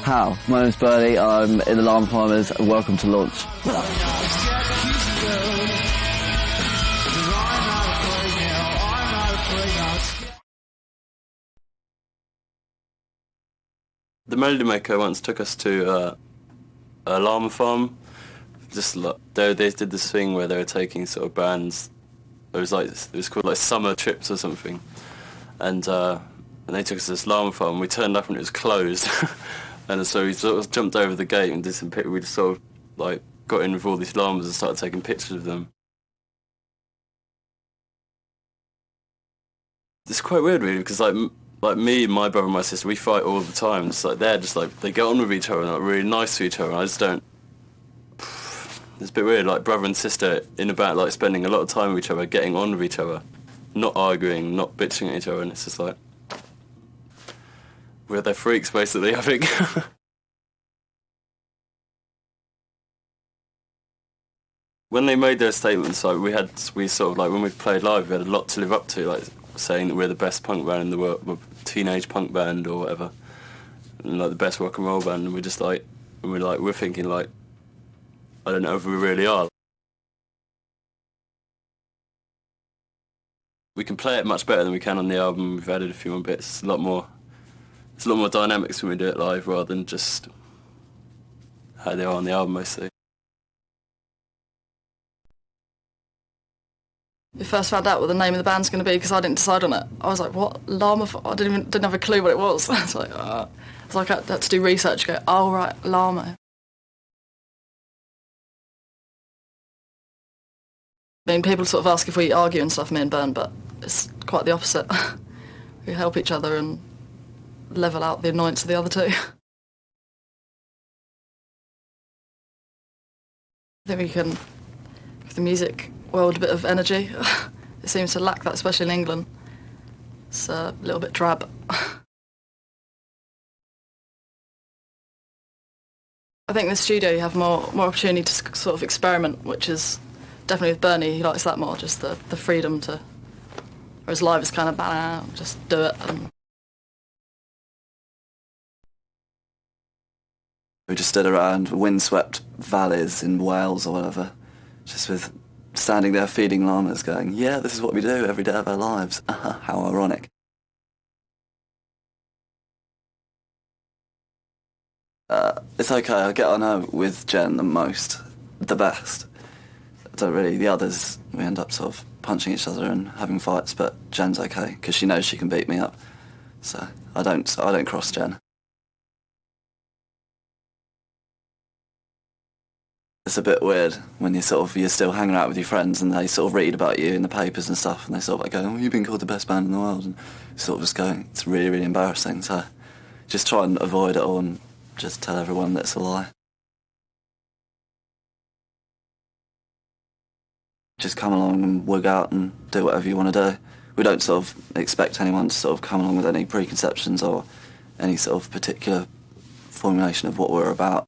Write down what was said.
How? My name's Bernie, I'm in the Llama Farmers, and welcome to launch. The melody maker once took us to a llama farm. Just they did this thing where they were taking sort of bands. It was called like summer trips or something, and they took us to this llama farm. We turned up and it was closed, and so we sort of jumped over the gate and did some. We just sort of like got in with all these llamas and started taking pictures of them. It's quite weird, really, because like me and my brother and my sister, we fight all the time. It's like they're just like they get on with each other and are really nice to each other. And I just don't. It's a bit weird, like brother and sister in about like spending a lot of time with each other, getting on with each other, not arguing, not bitching at each other, and it's just like they're freaks basically, I think. When they made their statements, like we sort of like when we played live, we had a lot to live up to, like saying that we're the best punk band in the world, teenage punk band or whatever, and like the best rock and roll band, and we're just like, we're thinking like, I don't know if we really are. We can play it much better than we can on the album. We've added a few more bits. It's a lot more dynamics when we do it live rather than just how they are on the album, mostly. We first found out what the name of the band's going to be because I didn't decide on it. I was like, what? Llama? I didn't have a clue what it was. I was like, I had to do research. Go, oh right, Llama. I mean, people sort of ask if we argue and stuff, me and Bern, but it's quite the opposite. We help each other and level out the annoyance of the other two. I think we can give the music world a bit of energy. It seems to lack that, especially in England. It's a little bit drab. I think in the studio you have more opportunity to sort of experiment, which is definitely with Bernie, he likes that more, just the freedom to... Whereas live is kind of, just do it. And We just stood around windswept valleys in Wales or whatever, just with standing there feeding llamas going, yeah, this is what we do every day of our lives. How ironic. It's okay, I get on with Jen the best. The others, we end up sort of punching each other and having fights, but Jen's okay, because she knows she can beat me up. So I don't cross Jen. It's a bit weird when you're still hanging out with your friends and they sort of read about you in the papers and stuff, and they sort of like go, oh, you've been called the best band in the world, and sort of just going, it's really, really embarrassing. So just try and avoid it all and just tell everyone that it's a lie. Just come along and wig out and do whatever you want to do. We don't sort of expect anyone to sort of come along with any preconceptions or any sort of particular formulation of what we're about.